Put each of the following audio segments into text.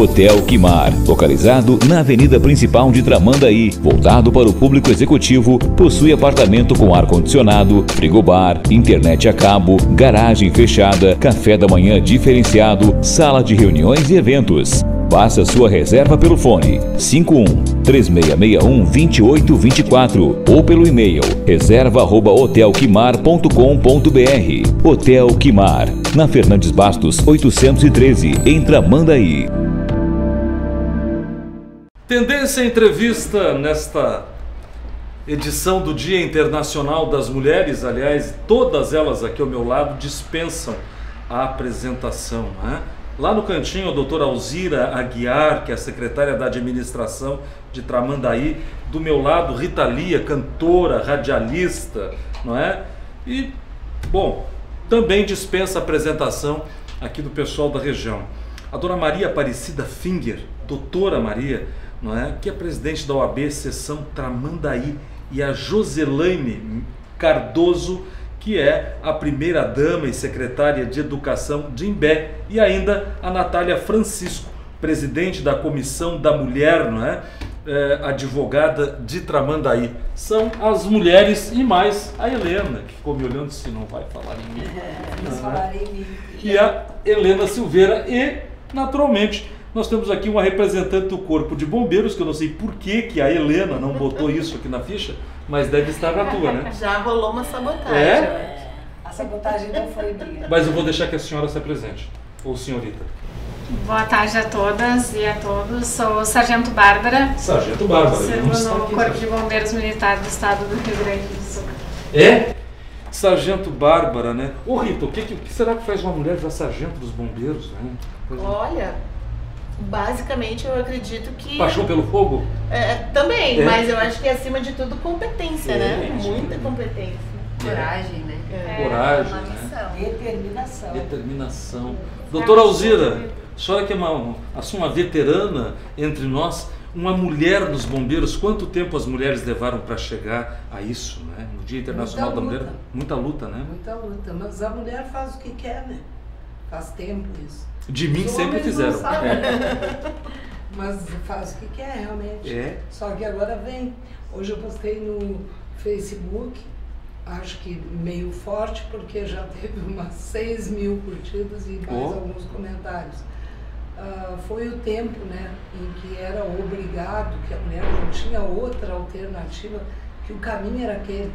Hotel Quimar, localizado na avenida principal de Tramandaí, voltado para o público executivo, possui apartamento com ar-condicionado, frigobar, internet a cabo, garagem fechada, café da manhã diferenciado, sala de reuniões e eventos. Faça sua reserva pelo fone 51-3661-2824 ou pelo e-mail reserva@hotelquimar.com.br. Hotel Quimar, na Fernandes Bastos 813, em Tramandaí. Tendência Entrevista nesta edição do Dia Internacional das Mulheres. Aliás, todas elas aqui ao meu lado dispensam a apresentação, né? Lá no cantinho, a doutora Alzira Aguiar, que é a secretária da administração de Tramandaí. Do meu lado, Rita Lia, cantora, radialista, não é? E, bom, também dispensa a apresentação aqui do pessoal da região. A dona Maria Aparecida Finger, doutora Maria, não é? Que é presidente da OAB Seção Tramandaí. E a Joselaine Cardoso, que é a primeira-dama e secretária de Educação de Imbé, e ainda a Natália Francisco, presidente da Comissão da Mulher, não é? Advogada de Tramandaí. São as mulheres e mais a Helena, que ficou me olhando se não vai falar em mim. E a Helena Silveira e, naturalmente, nós temos aqui uma representante do Corpo de Bombeiros, que eu não sei por que a Helena não botou isso aqui na ficha, mas deve estar na tua, né? Já rolou uma sabotagem. É? A sabotagem não foi minha. Mas eu vou deixar que a senhora se apresente. Ou senhorita. Boa tarde a todas e a todos. Sou Sargento Bárbara. Sargento Bárbara. Sirvo no Corpo de Bombeiros Militar do Estado do Rio Grande do Sul. É? Sargento Bárbara, né? Ô Rita, o que será que faz uma mulher já sargento dos bombeiros, né? Olha, basicamente eu acredito que... Paixão pelo fogo? Também, mas eu acho que acima de tudo competência, né? Muita competência. Coragem, né? Coragem, uma né? missão. Determinação. Doutora Alzira, a senhora que é uma veterana entre nós, uma mulher nos bombeiros, quanto tempo as mulheres levaram para chegar a isso, né? No Dia Internacional da Mulher? Muita luta, né? Muita luta, mas a mulher faz o que quer, né? Faz tempo isso. De mim sempre fizeram. Mas faz o que quer, realmente. Só que agora vem. Hoje eu postei no Facebook, acho que meio forte, porque já teve umas 6.000 curtidas e mais alguns comentários. Foi o tempo, né, em que era obrigado, que a mulher não tinha outra alternativa, que o caminho era aquele,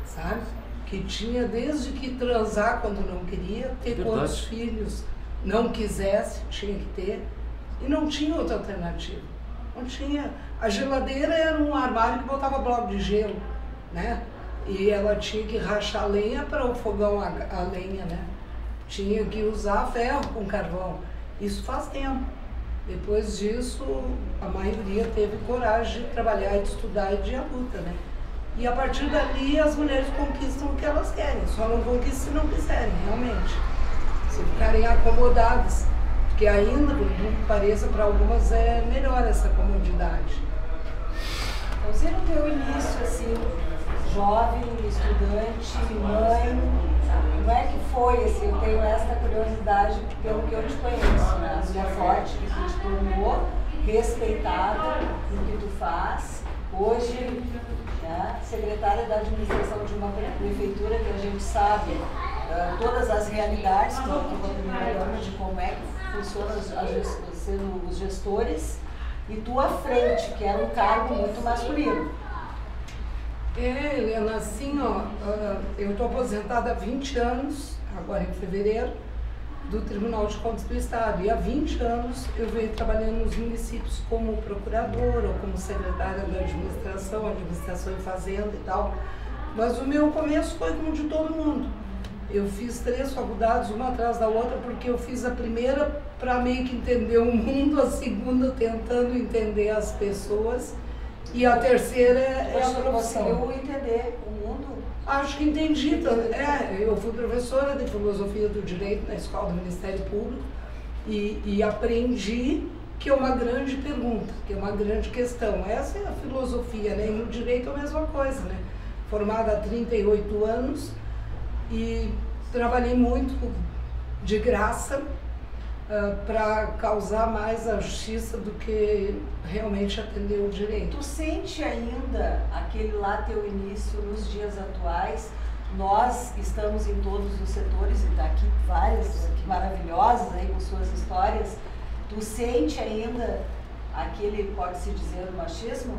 sabe? Que tinha desde que transar quando não queria, ter quantos filhos não quisesse, tinha que ter, e não tinha outra alternativa. Não tinha. A geladeira era um armário que botava bloco de gelo, né? E ela tinha que rachar a lenha para o fogão a lenha, né? Tinha que usar ferro com carvão. Isso faz tempo. Depois disso, a maioria teve coragem de trabalhar, de estudar e de ir à luta, né? E a partir dali as mulheres conquistam o que elas querem. Só não conquistam se não quiserem, realmente. Se ficarem acomodadas. Porque ainda, por que pareça, para algumas é melhor essa comodidade. Então, você no teu início, assim, jovem, estudante, mãe, como é que foi, assim, eu tenho esta curiosidade pelo que eu te conheço, né? A mulher forte que tu te tornou, respeitada no que tu faz, hoje, né, secretária da administração de uma prefeitura que a gente sabe todas as realidades, que eu lembro de como é que funcionam os gestores, e tu à frente, que era um cargo muito masculino. Helena, assim, ó, eu estou aposentada há 20 anos, agora em fevereiro, do Tribunal de Contas do Estado. E há 20 anos eu venho trabalhando nos municípios como procuradora ou como secretária da administração e fazenda e tal. Mas o meu começo foi como de todo mundo. Eu fiz 3 faculdades, uma atrás da outra, porque eu fiz a primeira para meio que entender o mundo, a segunda tentando entender as pessoas, e a terceira é a profissão. Conseguiu entender o mundo? Acho que entendi. Eu fui professora de filosofia do direito na escola do Ministério Público e aprendi que é uma grande pergunta, que é uma grande questão. Essa é a filosofia, né? E no direito é a mesma coisa, né? Formada há 38 anos e trabalhei muito de graça para causar mais a justiça do que realmente atender o direito. Tu sente ainda aquele lá teu início nos dias atuais? Nós estamos em todos os setores e tá aqui várias aqui maravilhosas aí com suas histórias. Tu sente ainda aquele, pode-se dizer, machismo?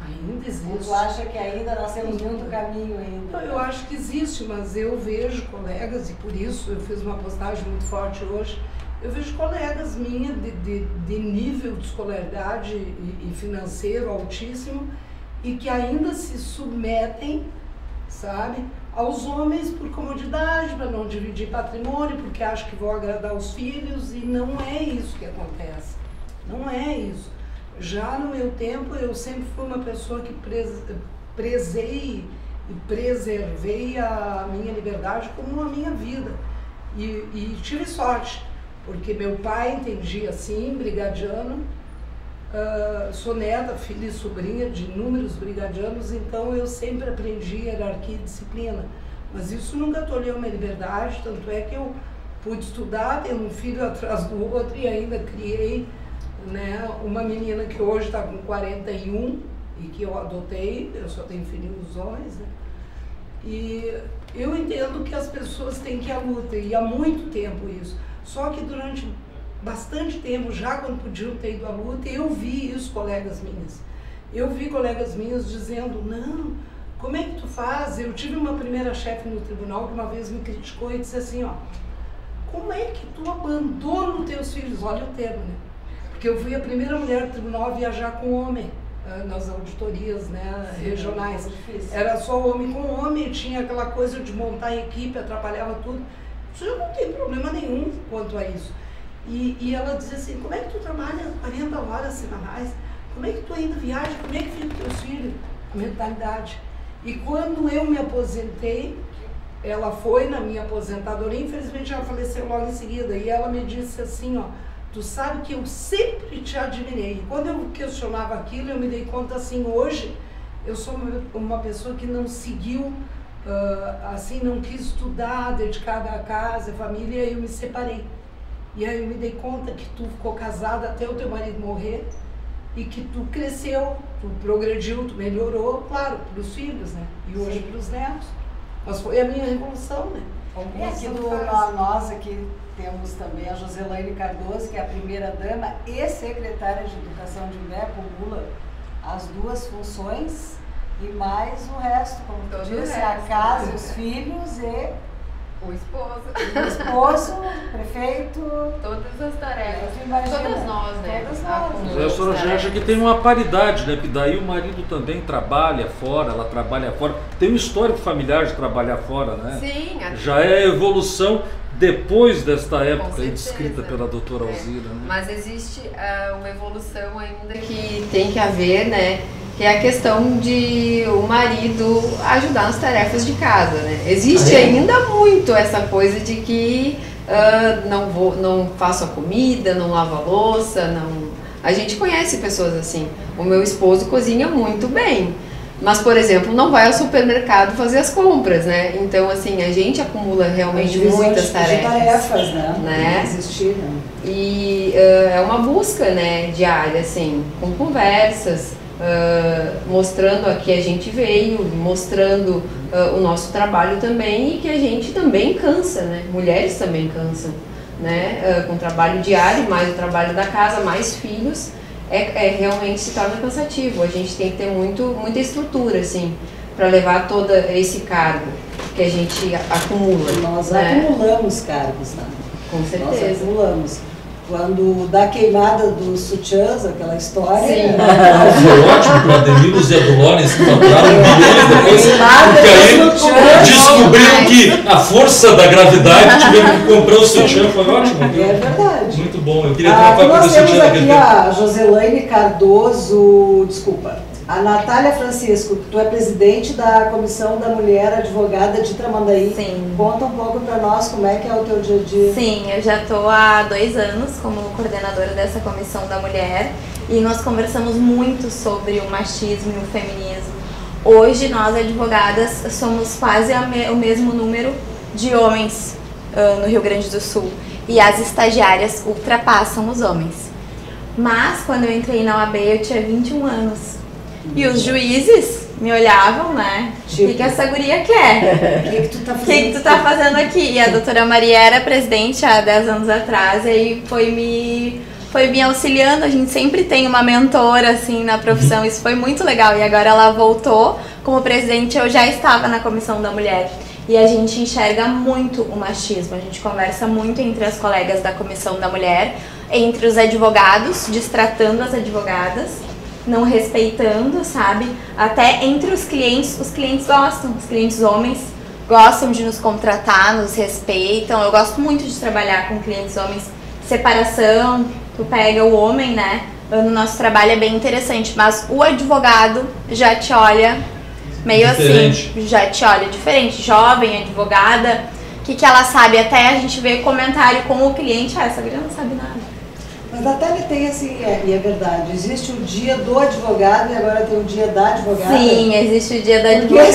Ainda existe. Ou tu acha que ainda nós temos muito caminho ainda? Eu acho que existe, mas eu vejo colegas, e por isso eu fiz uma postagem muito forte hoje, eu vejo colegas minhas de nível de escolaridade e financeiro altíssimo e que ainda se submetem, sabe, aos homens por comodidade, para não dividir patrimônio, porque acham que vão agradar os filhos, e não é isso que acontece. Não é isso. Já no meu tempo, eu sempre fui uma pessoa que prezei e preservei a minha liberdade como a minha vida. E tive sorte, porque meu pai entendia assim, brigadiano, sou neta, filha e sobrinha de inúmeros brigadianos, então eu sempre aprendi hierarquia e disciplina. Mas isso nunca tolheu minha liberdade, tanto é que eu pude estudar, ter um filho atrás do outro e ainda criei, né, uma menina que hoje está com 41 e que eu adotei, eu só tenho filhos homens, né? E eu entendo que as pessoas têm que ir à luta, e há muito tempo isso. Só que durante bastante tempo, já quando podiam ter ido à luta, eu vi isso, colegas minhas. Eu vi colegas minhas dizendo, não, como é que tu faz? Eu tive uma primeira chefe no tribunal que uma vez me criticou e disse assim, ó, como é que tu abandona os teus filhos? Olha o termo, né? Porque eu fui a primeira mulher do tribunal a viajar com homem, nas auditorias, né, regionais. Era só homem com homem, tinha aquela coisa de montar a equipe, atrapalhava tudo. Eu não tenho problema nenhum quanto a isso. E ela dizia assim, como é que tu trabalha 40 horas semanais? Como é que tu ainda viaja? Como é que fica teus filhos? A mentalidade. E quando eu me aposentei, ela foi na minha aposentadoria, infelizmente ela faleceu logo em seguida, e ela me disse assim, ó, tu sabe que eu sempre te admirei. E quando eu questionava aquilo, eu me dei conta assim, hoje eu sou uma pessoa que não seguiu, assim, não quis estudar, dedicada à casa, à família, e eu me separei. E aí eu me dei conta que tu ficou casada até o teu marido morrer, e que tu cresceu, tu progrediu, tu melhorou, claro, para os filhos, né? E hoje para os netos. Mas foi a minha revolução, né? Aqui nós aqui temos também a Joselaine Cardoso, que é a primeira-dama e secretária de Educação de Imbé, acumula as duas funções e mais o resto, como tu disse, a casa, os filhos e o esposo. O esposo, o prefeito. Todas as tarefas. Todas nós, né? Todas nós. Mas a senhora já acha que tem uma paridade, né? Porque daí o marido também trabalha fora, ela trabalha fora. Tem um histórico familiar de trabalhar fora, né? Sim. Já é evolução depois desta época aí descrita pela doutora Alzira. Né? Mas existe uma evolução ainda que tem que haver, né? Que é a questão de o marido ajudar nas tarefas de casa, né? Existe ainda muito essa coisa de que não faço a comida, não lavo a louça, não... A gente conhece pessoas assim. O meu esposo cozinha muito bem, mas, por exemplo, não vai ao supermercado fazer as compras, né? Então, assim, a gente acumula realmente muitas tarefas, né? Existir, né? E é uma busca, né, diária, assim, com conversas, mostrando a que a gente veio, mostrando o nosso trabalho também, e que a gente também cansa, né? Mulheres também cansam, né? Com o trabalho diário, mais o trabalho da casa, mais filhos, realmente se torna cansativo. A gente tem que ter muita estrutura, assim, para levar todo esse cargo que a gente acumula. Nós acumulamos cargos, né? Com certeza. Nós acumulamos. Quando dá queimada dos sutiãs, aquela história... Sim. Foi ótimo para o Ademir e o Zé do Lorenz, que compraram milhões depois, porque aí descobriram que a força da gravidade tiveram que comprar o sutiã, foi ótimo. É verdade. Muito bom, eu queria ter uma cópia do nós temos sutiã aqui a Joselaine Cardoso, a Natália Francisco, tu é presidente da Comissão da Mulher Advogada de Tramandaí. Sim. Conta um pouco para nós como é que é o teu dia a dia. Sim, eu já estou há 2 anos como coordenadora dessa Comissão da Mulher e nós conversamos muito sobre o machismo e o feminismo. Hoje nós advogadas somos quase o mesmo número de homens no Rio Grande do Sul. e as estagiárias ultrapassam os homens. Mas quando eu entrei na OAB eu tinha 21 anos. E os juízes me olhavam, né? O que essa guria quer? O que tu tá fazendo? O que tu tá fazendo aqui? E a doutora Maria era presidente há 10 anos atrás, e aí foi me auxiliando. A gente sempre tem uma mentora, assim, na profissão. Isso foi muito legal. E agora ela voltou como presidente. Eu já estava na Comissão da Mulher. E a gente enxerga muito o machismo. A gente conversa muito entre as colegas da Comissão da Mulher, entre os advogados, destratando as advogadas, não respeitando, sabe? Até entre os clientes gostam. Os clientes homens gostam de nos contratar, nos respeitam. Eu gosto muito de trabalhar com clientes homens. Separação, tu pega o homem, né? No nosso trabalho é bem interessante, mas o advogado já te olha meio diferente. Assim, já te olha diferente. Jovem, advogada, o que ela sabe? Até a gente vê comentário com o cliente, essa guria não sabe nada. Mas até ele tem assim, e é verdade, existe o dia do advogado e agora tem o dia da advogada. Sim, existe o dia da advogada.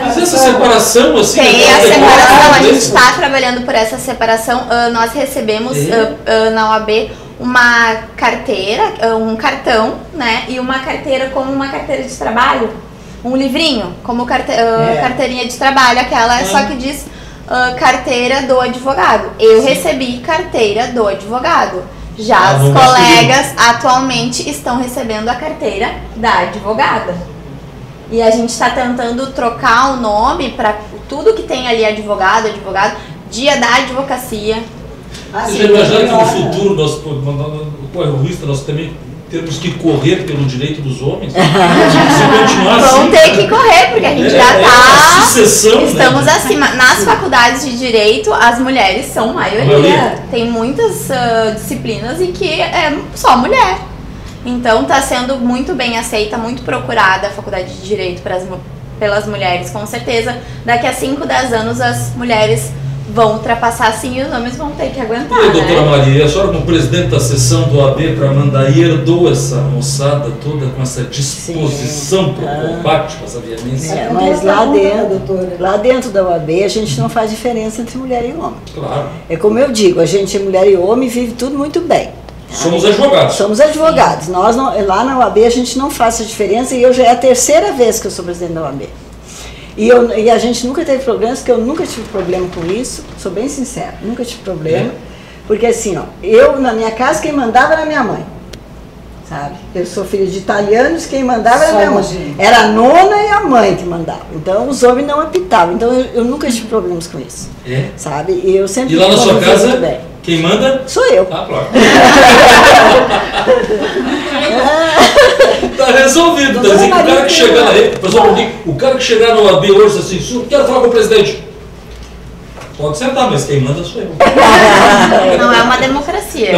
Mas essa separação, assim... Tem a separação, a gente está trabalhando por essa separação. Nós recebemos na OAB uma carteira, um cartão, né, e uma carteira como uma carteira de trabalho, um livrinho, como carteirinha de trabalho, aquela só que diz carteira do advogado. Eu recebi carteira do advogado. Já as colegas atualmente estão recebendo a carteira da advogada. E a gente está tentando trocar o nome para tudo que tem ali advogado, dia da advocacia. Você já imagina que no futuro, nós também temos que correr pelo direito dos homens? Vão ter que correr, porque a gente já está... Estamos né? acima. Nas faculdades de Direito, as mulheres são maioria. Tem muitas disciplinas em que é só mulher. Então está sendo muito bem aceita, muito procurada a faculdade de Direito pelas mulheres, com certeza. Daqui a 5, 10 anos as mulheres vão ultrapassar sim e os homens vão ter que aguentar. E a doutora Maria, a senhora como presidente da sessão do AB para Mandaí herdou essa moçada toda com essa disposição para o combate, com essa violência? Mas lá dentro da OAB a gente não faz diferença entre mulher e homem. Claro. É como eu digo, a gente é mulher e homem e vive tudo muito bem. Somos advogados. Somos advogados. Nós não, lá na OAB a gente não faz essa diferença e eu já é a 3ª vez que eu sou presidente da OAB. E a gente nunca teve problemas, porque eu nunca tive problema com isso, sou bem sincera, nunca tive problema, porque assim, ó, eu na minha casa quem mandava era minha mãe, sabe? Eu sou filha de italianos, quem mandava era minha mãe, era a nona e a mãe que mandava, então os homens não apitavam, então eu nunca tive problemas com isso, sabe? E eu sempre... E lá na sua casa, quem manda? Sou eu. Ah, claro. Tá resolvido, tá dizendo que o cara que chegar aí, pessoal, o cara que chegar no AB hoje assim, senhor, quero falar com o presidente. Pode sentar, mas quem manda sou eu. Não é uma democracia.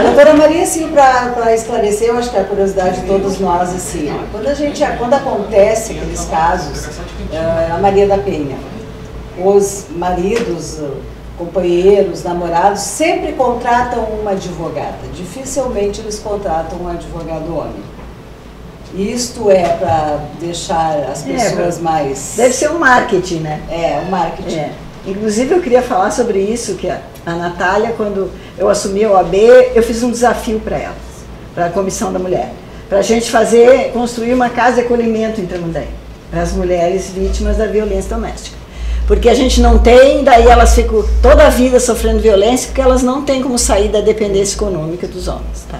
Doutora Maria, assim, para esclarecer, eu acho que é a curiosidade de todos nós, assim, ó, quando acontece aqueles casos, a Maria da Penha, os maridos, companheiros, namorados, sempre contratam uma advogada. Dificilmente eles contratam um advogado homem. Isto é para deixar as pessoas mais... Deve ser um marketing, né? Um marketing. Inclusive eu queria falar sobre isso, que a Natália, quando eu assumi a OAB, eu fiz um desafio para elas, para a Comissão da Mulher, para a gente construir uma casa de acolhimento em Tramandaí, para as mulheres vítimas da violência doméstica. Porque a gente não tem, daí elas ficam toda a vida sofrendo violência, porque elas não têm como sair da dependência econômica dos homens, tá?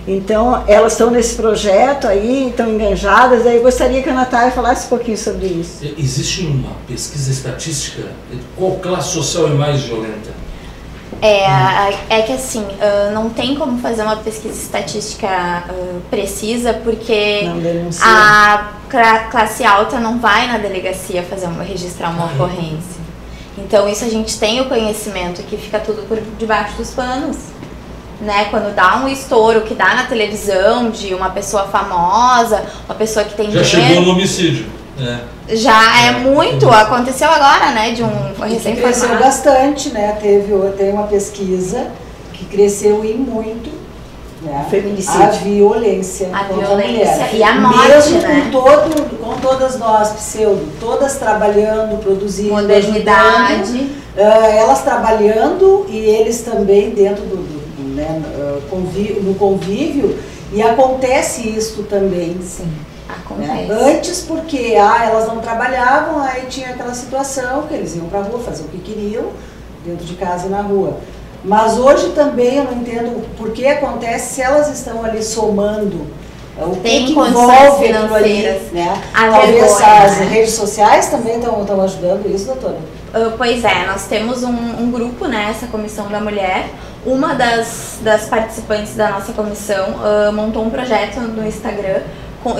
Então, elas estão nesse projeto aí, estão enganjadas, daí eu gostaria que a Natália falasse um pouquinho sobre isso. Existe uma pesquisa estatística de qual classe social é mais violenta? É que assim, não tem como fazer uma pesquisa estatística precisa, porque a classe alta não vai na delegacia registrar uma ocorrência. Então isso a gente tem o conhecimento que fica tudo por debaixo dos panos. Né? Quando dá um estouro que dá na televisão de uma pessoa famosa, uma pessoa que tem dinheiro... Já chegou no homicídio. Já é muito, aconteceu agora, né, de um recém-formado. Cresceu bastante, né, tem uma pesquisa que cresceu e muito, né? Feminicídio. A violência contra a mulher. E a morte, mesmo né? com todas nós, todas trabalhando, produzindo, modernidade, ajudando, elas trabalhando e eles também dentro no convívio, e acontece isso também. Sim, acontece. Né? Antes, porque elas não trabalhavam, aí tinha aquela situação que eles iam para a rua fazer o que queriam, dentro de casa e na rua. Mas hoje também eu não entendo por que acontece se elas estão ali somando. O que envolve aquilo ali, né? Talvez as redes sociais também estão ajudando isso, doutora? Pois é, nós temos um grupo, né, essa Comissão da Mulher. Uma das participantes da nossa comissão montou um projeto no Instagram,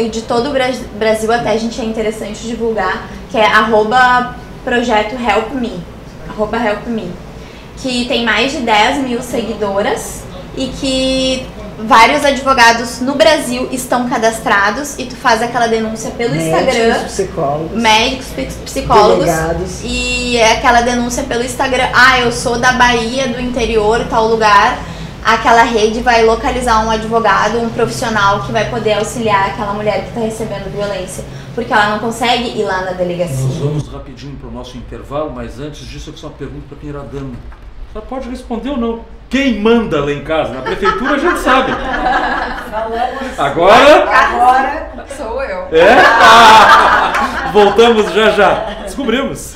de todo o Brasil, até a gente é interessante divulgar, que é @projetohelpme, @helpme, que tem mais de 10 mil seguidoras e que vários advogados no Brasil estão cadastrados e tu faz aquela denúncia pelo Instagram. Médicos, psicólogos, delegados. E é aquela denúncia pelo Instagram. Eu sou da Bahia, do interior, tal lugar. Aquela rede vai localizar um advogado, um profissional que vai poder auxiliar aquela mulher que está recebendo violência, porque ela não consegue ir lá na delegacia. Nós vamos rapidinho para o nosso intervalo, mas antes disso eu sou uma pergunta para a primeira dama. Você pode responder ou não? Quem manda lá em casa? Na prefeitura a gente sabe. Agora sou eu. Voltamos já. Descobrimos.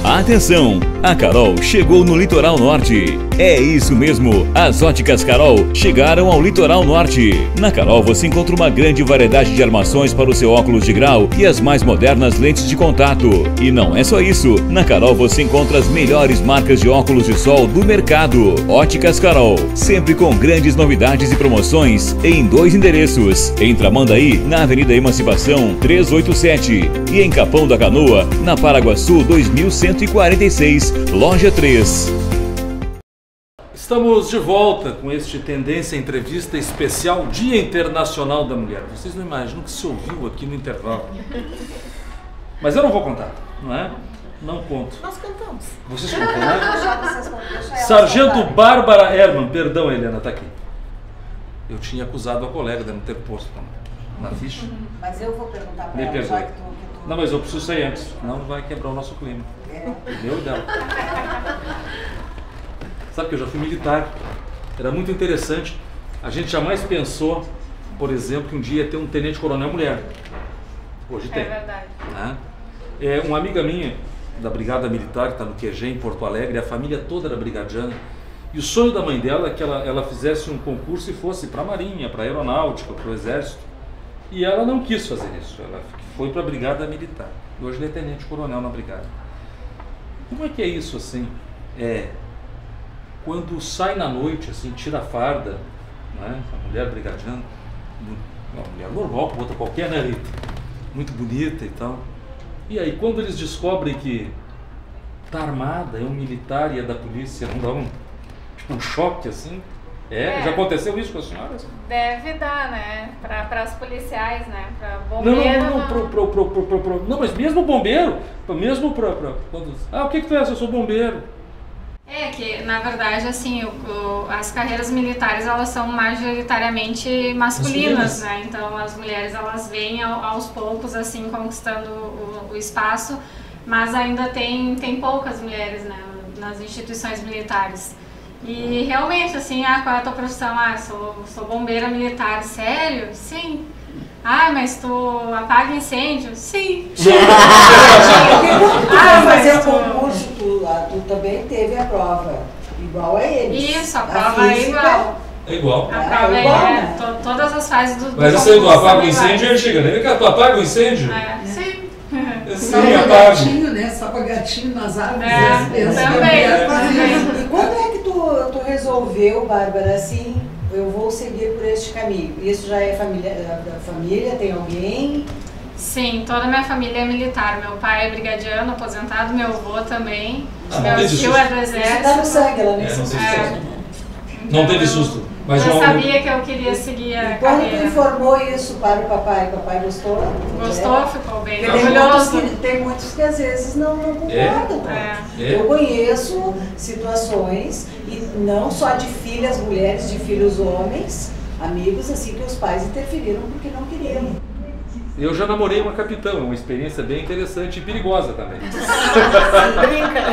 Atenção! A Carol chegou no Litoral Norte. É isso mesmo, as óticas Carol chegaram ao Litoral Norte. Na Carol você encontra uma grande variedade de armações para o seu óculos de grau e as mais modernas lentes de contato. E não é só isso, na Carol você encontra as melhores marcas de óculos de sol do mercado. Óticas Carol, sempre com grandes novidades e promoções em 2 endereços. Em Tramandaí, na Avenida Emancipação 387 e em Capão da Canoa, na Paraguaçu 2146, Loja 3. Estamos de volta com este Tendência Entrevista Especial Dia Internacional da Mulher. Vocês não imaginam o que se ouviu aqui no intervalo. Mas eu não vou contar, não é? Não conto. Nós cantamos. Vocês cantam, né? Sargento Bárbara Herman, perdão, Helena, está aqui. Eu tinha acusado a colega de não ter posto na ficha. Mas eu vou perguntar para ela, já que tu... Não, mas eu preciso sair antes, senão vai quebrar o nosso clima. Meu e dela. Sabe que eu já fui militar. Era muito interessante. A gente jamais pensou, por exemplo, que um dia ia ter um tenente-coronel mulher. Hoje tem. É verdade. Né? Uma amiga minha, da Brigada Militar, que está no QG em Porto Alegre, a família toda era brigadiana. E o sonho da mãe dela é que ela fizesse um concurso e fosse para a Marinha, para a Aeronáutica, para o Exército. E ela não quis fazer isso. Ela foi para a Brigada Militar. E hoje ele é tenente-coronel na Brigada. Como é que é isso, assim? Quando sai na noite, assim, tira a farda, né? A mulher brigadiana, uma mulher normal, como outra qualquer, né, Rita? Muito bonita e tal. E aí, quando eles descobrem que tá armada, é um militar e é da polícia, não dá um choque, assim? Já aconteceu isso com a senhora? Deve dar, né? Para os policiais, né? Para bombeiro. Não, mas mesmo bombeiro, mesmo quando... o que tu é? Eu sou bombeiro. É que, na verdade, assim, as carreiras militares, elas são majoritariamente masculinas, né? Então, as mulheres, elas vêm aos poucos, assim, conquistando o espaço, mas ainda tem poucas mulheres, né? Nas instituições militares. E realmente, assim, qual é a tua profissão? Sou bombeira militar. Sério? Sim. Mas tu apaga incêndio? Sim. Fazer o concurso, tu também teve a prova igual a eles. Isso, a prova é igual. É igual. A prova é todas as fases do Mas esse aí do apaga o incêndio é antiga, né? Tu apaga o incêndio? Sim. Só para gatinho, né? Só para gatinho nas árvores. Também. E quando é que tu resolveu, Bárbara, assim, eu vou seguir por este caminho? Isso já é da família? Tem alguém? Sim, toda a minha família é militar. Meu pai é brigadiano, aposentado, meu avô também. Meu tio é do exército. Isso dá no sangue, ela nem se Não teve susto. Mas eu sabia que eu queria seguir a carreira. Quando tu informou isso para o papai gostou? Gostou, ficou bem orgulhoso. Tem muitos que às vezes não concordam. Eu conheço situações, e não só de filhas mulheres, de filhos homens, amigos, assim, que os pais interferiram porque não queriam. Eu já namorei uma capitã, uma experiência bem interessante e perigosa também. Brinca.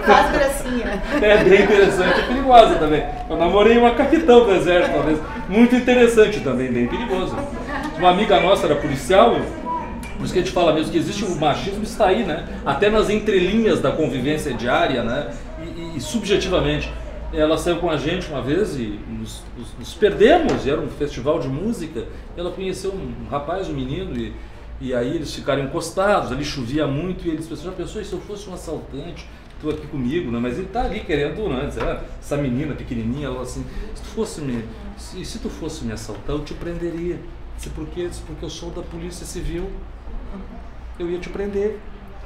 Faz gracinha. É bem interessante e perigosa também. Eu namorei uma capitã do exército, talvez. Muito interessante também, bem perigoso. Uma amiga nossa era policial, por isso que a gente fala mesmo que existe o machismo, está aí, né? Até nas entrelinhas da convivência diária, né? E subjetivamente. Ela saiu com a gente uma vez e nos perdemos, e era um festival de música. Ela conheceu um rapaz, um menino, e aí eles ficaram encostados, ali chovia muito, e eles pensaram, já pensou, se eu fosse um assaltante, estou aqui comigo, né? Mas ele está ali querendo, né? Dizer, essa menina pequenininha, ela assim, se tu fosse me assaltar, eu te prenderia. Disse, por quê? Disse, porque eu sou da Polícia Civil, eu ia te prender.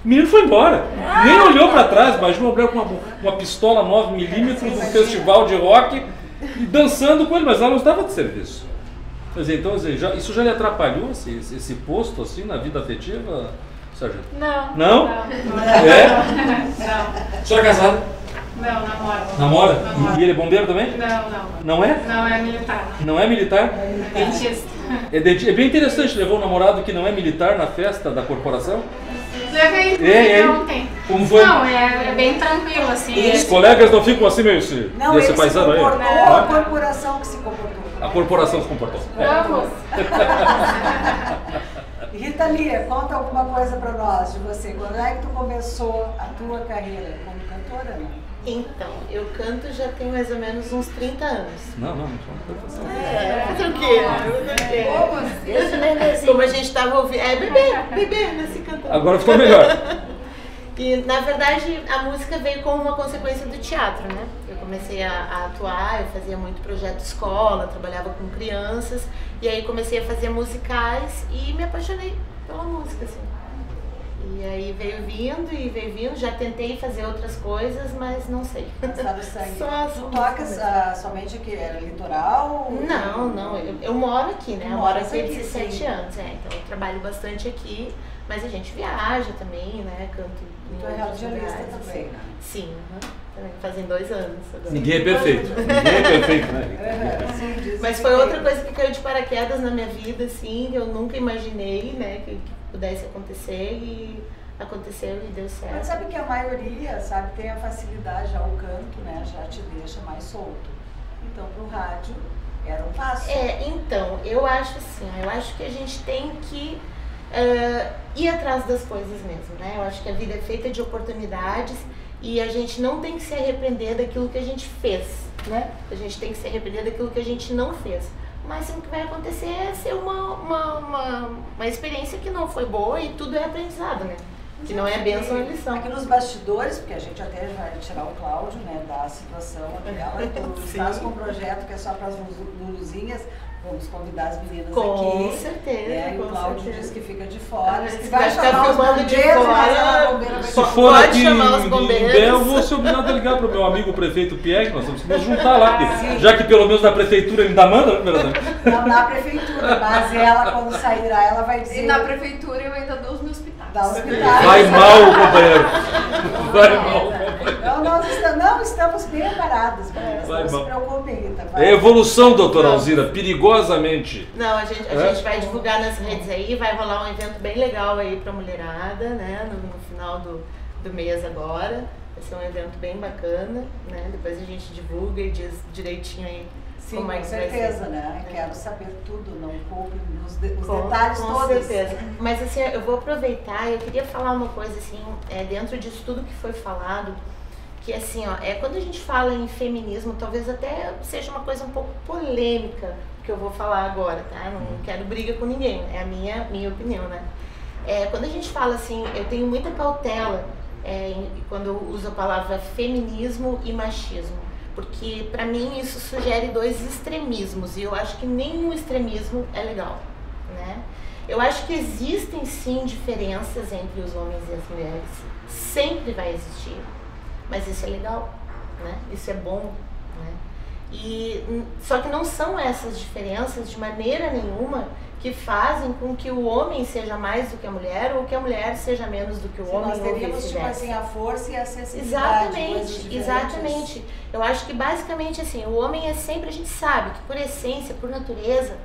O menino foi embora, nem olhou para trás, imagina uma mulher com uma pistola 9mm num festival de rock e dançando com ele, mas ela não estava de serviço. Quer dizer, então, isso já lhe atrapalhou, esse posto assim na vida afetiva, Sargento? Não. Não? É? Não. A senhora é casada? Não, namora. Namora? E ele é bombeiro também? Não. Não é? Não, é militar. Não é militar? Dentista. É bem interessante, levou um namorado que não é militar na festa da corporação? Levei ontem. Como foi? Não, é bem tranquilo, assim. Os colegas não ficam assim meio assim, não, desse paisano aí? Não, a corporação que se comportou. A corporação se comportou. Vamos. Rita Lia, conta alguma coisa pra nós de você. Quando é que tu começou a tua carreira como cantora, né? Então, eu canto já tem mais ou menos uns 30 anos. Não fazer o quê? Esse nenenzinho, como a gente estava ouvindo. Bebê, nasci cantando. Agora ficou melhor. E, na verdade, a música veio como uma consequência do teatro, né? Eu comecei a atuar, eu fazia muito projeto de escola, trabalhava com crianças. E aí comecei a fazer musicais e me apaixonei pela música, assim. E aí veio vindo, já tentei fazer outras coisas, mas não sei. Sabe o sangue? Tu tocas somente aqui, era litoral? Não, eu moro aqui, né? Eu moro aqui há 17 anos, então eu trabalho bastante aqui, mas a gente viaja também, né? Canto em tu é radialista também, né? Sim, também fazem 2 anos. Agora. Ninguém é perfeito, né? Mas foi outra coisa que caiu de paraquedas na minha vida, assim, que eu nunca imaginei, né? Que pudesse acontecer e aconteceu e deu certo. Mas sabe que a maioria, sabe, tem a facilidade ao canto, né? Já te deixa mais solto. Então, pro rádio era um passo. Então, eu acho assim, eu acho que a gente tem que ir atrás das coisas mesmo, né? Eu acho que a vida é feita de oportunidades e a gente não tem que se arrepender daquilo que a gente fez, né? A gente tem que se arrepender daquilo que a gente não fez. O máximo que vai acontecer é ser uma experiência que não foi boa e tudo é aprendizado, né? Que não é bênção, é lição. Aqui nos bastidores, porque a gente até vai tirar o Cláudio, né, da situação dela, tu estás com um projeto que é só para as Luluzinhas, vamos convidar as meninas aqui. Com certeza. E o Cláudio diz que fica de fora, que vai ficar filmando de fora. Se for aqui em Bé, eu vou ser obrigado a ligar para o meu amigo prefeito Pierre, nós vamos nos juntar lá, porque, já que pelo menos na prefeitura ele ainda manda, não, na prefeitura, mas ela quando sairá, ela vai dizer... E na prefeitura eu ainda dou os meus pitacos. Vai mal, companheiro. Vai mal, companheiro. Não, estamos bem parados, mas não se preocupem, Rita. É evolução, doutora Alzira, perigosamente. Não, a gente vai divulgar nas redes aí, vai rolar um evento bem legal aí pra mulherada, né, no final do mês agora. Vai ser um evento bem bacana, né, depois a gente divulga e diz direitinho aí. Sim, com certeza, né? Quero saber tudo, não poupe os detalhes todos. Com certeza. Mas assim, eu vou aproveitar, eu queria falar uma coisa assim, dentro disso tudo que foi falado, que assim, quando a gente fala em feminismo, talvez até seja uma coisa um pouco polêmica que eu vou falar agora, tá? Não quero briga com ninguém, é a minha opinião, né? Quando a gente fala assim, eu tenho muita cautela quando eu uso a palavra feminismo e machismo. Porque para mim isso sugere 2 extremismos e eu acho que nenhum extremismo é legal, né? Eu acho que existem sim diferenças entre os homens e as mulheres, sempre vai existir, mas isso é legal, né? Isso é bom, né? Só que não são essas diferenças de maneira nenhuma que fazem com que o homem seja mais do que a mulher ou que a mulher seja menos do que o homem. Nós teríamos, tipo assim, a força e a sensibilidade. Exatamente. Eu acho que basicamente assim, o homem é sempre, a gente sabe que por essência, por natureza,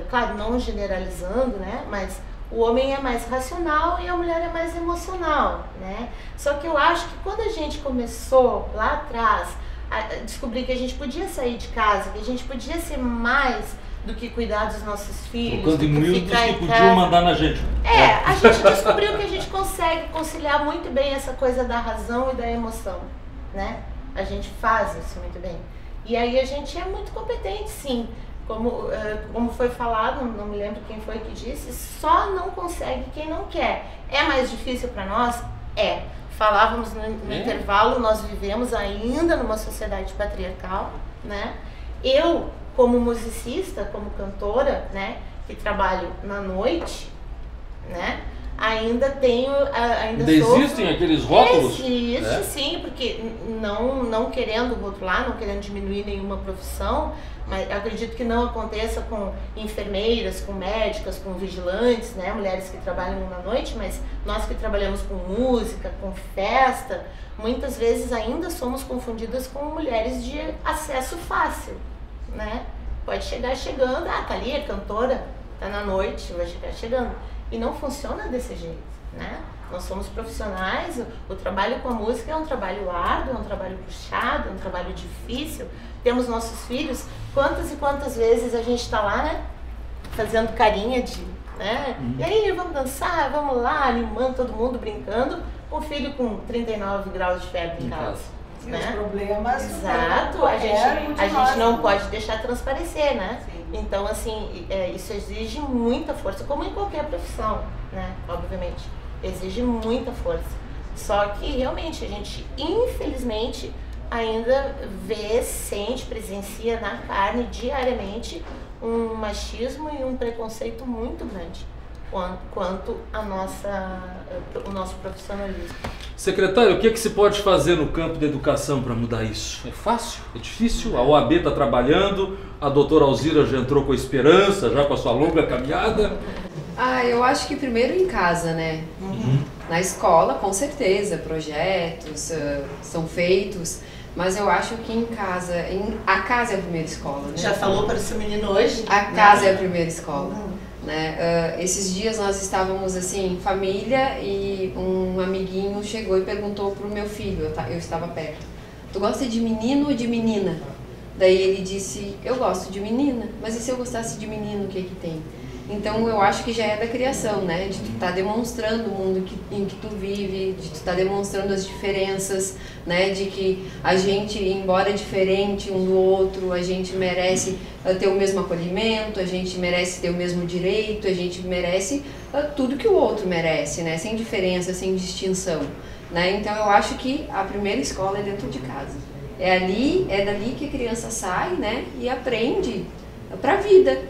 claro, não generalizando, né, mas o homem é mais racional e a mulher é mais emocional, né? Só que eu acho que quando a gente começou lá atrás a descobrir que a gente podia sair de casa, que a gente podia ser mais do que cuidar dos nossos filhos, colocando em miúdos que podiam mandar na gente. A gente descobriu que a gente consegue conciliar muito bem essa coisa da razão e da emoção, né? A gente faz isso muito bem. E aí a gente é muito competente, sim. Como foi falado, não me lembro quem foi que disse, só não consegue quem não quer. É mais difícil para nós? É. Falávamos no intervalo, nós vivemos ainda numa sociedade patriarcal, né? Eu, como musicista, como cantora, né, que trabalho na noite, né, ainda existem aqueles rótulos? Existe, sim, porque não querendo rotular, não querendo diminuir nenhuma profissão, mas eu acredito que não aconteça com enfermeiras, com médicas, com vigilantes, né, mulheres que trabalham na noite, mas nós que trabalhamos com música, com festa, muitas vezes ainda somos confundidas com mulheres de acesso fácil, né? Pode chegar chegando, tá ali, é cantora, tá na noite, vai chegar chegando. E não funciona desse jeito, né? Nós somos profissionais, o trabalho com a música é um trabalho árduo, é um trabalho puxado, é um trabalho difícil. Temos nossos filhos, quantas e quantas vezes a gente tá lá, né? Fazendo carinha de, né? E aí, vamos dançar, vamos lá, animando todo mundo, brincando, com o filho com 39 graus de febre em casa. Né? Os problemas. Exato, a gente não pode deixar transparecer, né? Sim. Então, assim, isso exige muita força, como em qualquer profissão, né? Obviamente, exige muita força. Só que, realmente, a gente, infelizmente, ainda vê, sente, presencia na carne, diariamente, um machismo e um preconceito muito grande quanto o nosso profissionalismo. Secretário, o que se pode fazer no campo da educação para mudar isso? É fácil? É difícil? A OAB está trabalhando, a doutora Alzira já entrou com esperança, já com a sua longa caminhada. Eu acho que primeiro em casa, né? Na escola, com certeza, projetos são feitos, mas eu acho que em casa, a casa é a primeira escola, né? Já falou para o seu menino hoje? A casa é a primeira escola. Né? Esses dias nós estávamos assim, família, e um amiguinho chegou e perguntou pro meu filho, eu estava perto: tu gosta de menino ou de menina? Daí ele disse: eu gosto de menina, mas e se eu gostasse de menino, o que tem? Então eu acho que já é da criação, né? De tu estar demonstrando o mundo em que tu vive, de tu estar demonstrando as diferenças, né? De que a gente, embora diferente um do outro, a gente merece ter o mesmo acolhimento, a gente merece ter o mesmo direito, a gente merece tudo que o outro merece, né? Sem diferença, sem distinção, né? Então eu acho que a primeira escola é dentro de casa. É dali que a criança sai, né? E aprende pra vida,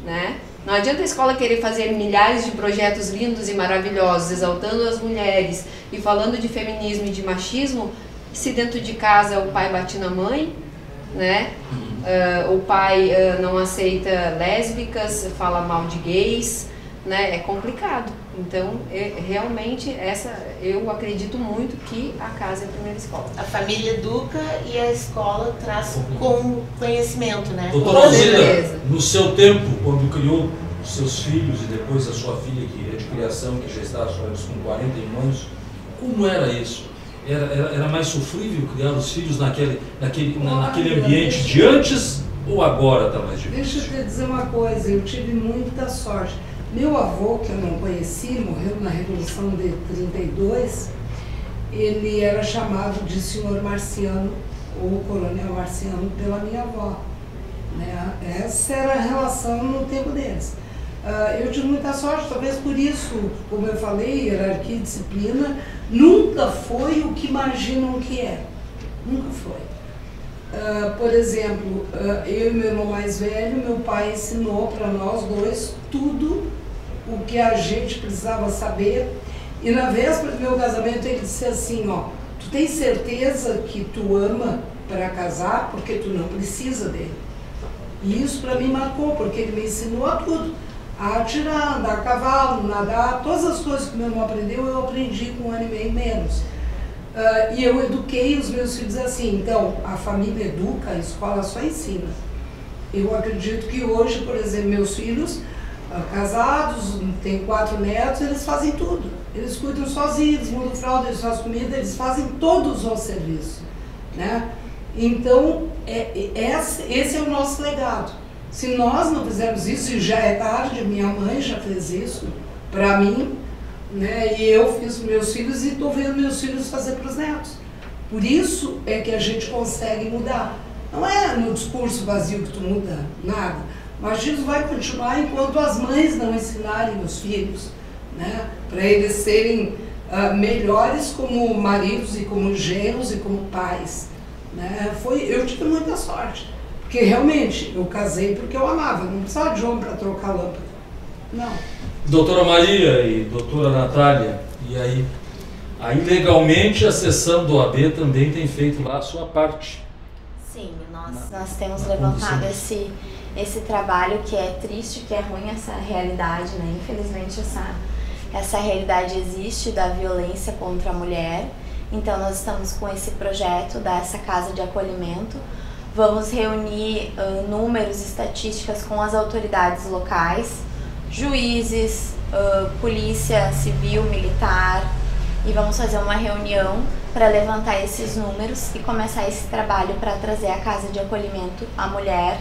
né? Não adianta a escola querer fazer milhares de projetos lindos e maravilhosos, exaltando as mulheres e falando de feminismo e de machismo, se dentro de casa o pai bate na mãe, né? O pai não aceita lésbicas, fala mal de gays, né? É complicado. Então, realmente, eu acredito muito que a casa é a primeira escola. A família educa e a escola traz com conhecimento, né? Doutora Alzira, no seu tempo, quando criou os seus filhos e depois a sua filha, que é de criação, que já está com 41 anos, como era isso? Era mais sofrível criar os filhos naquele ambiente de antes ou agora está mais difícil? Deixa eu te dizer uma coisa, eu tive muita sorte. Meu avô, que eu não conheci, morreu na Revolução de 32, ele era chamado de senhor Marciano, ou coronel Marciano, pela minha avó. Né? Essa era a relação no tempo deles. Eu tive muita sorte, talvez por isso, como eu falei, hierarquia e disciplina nunca foi o que imaginam que é. Nunca foi. Por exemplo, eu e meu irmão mais velho, meu pai ensinou para nós dois tudo o que a gente precisava saber. E na véspera do meu casamento ele disse assim, Tu tem certeza que tu ama para casar porque tu não precisa dele. E isso para mim marcou, porque ele me ensinou a tudo. A atirar, andar a cavalo, nadar, todas as coisas que meu irmão aprendeu, eu aprendi com 1 ano e meio menos. E eu eduquei os meus filhos assim. Então, a família educa, a escola só ensina. Eu acredito que hoje, por exemplo, meus filhos, casados, têm 4 netos, eles fazem tudo. Eles cuidam sozinhos, eles mudam fralda, eles fazem comida, eles fazem todos os serviços, né? Então, esse é o nosso legado. Se nós não fizermos isso, e já é tarde, minha mãe já fez isso para mim, né? E eu fiz para meus filhos e estou vendo meus filhos fazer para os netos. Por isso é que a gente consegue mudar. Não é no discurso vazio que tu muda nada, mas isso vai continuar enquanto as mães não ensinarem os filhos, né? Para eles serem melhores como maridos e como genros e como pais, né? Eu tive muita sorte, porque realmente eu casei porque eu amava, não precisava de homem para trocar lâmpada, não. Doutora Maria e doutora Natália, e aí legalmente a sessão do OAB também tem feito lá a sua parte. Sim, nós temos levantado esse trabalho, que é triste, que é ruim essa realidade, né? Infelizmente essa realidade existe da violência contra a mulher. Então nós estamos com esse projeto dessa casa de acolhimento. Vamos reunir números, estatísticas com as autoridades locais, juízes, polícia civil, militar, e vamos fazer uma reunião para levantar esses números e começar esse trabalho para trazer a casa de acolhimento à mulher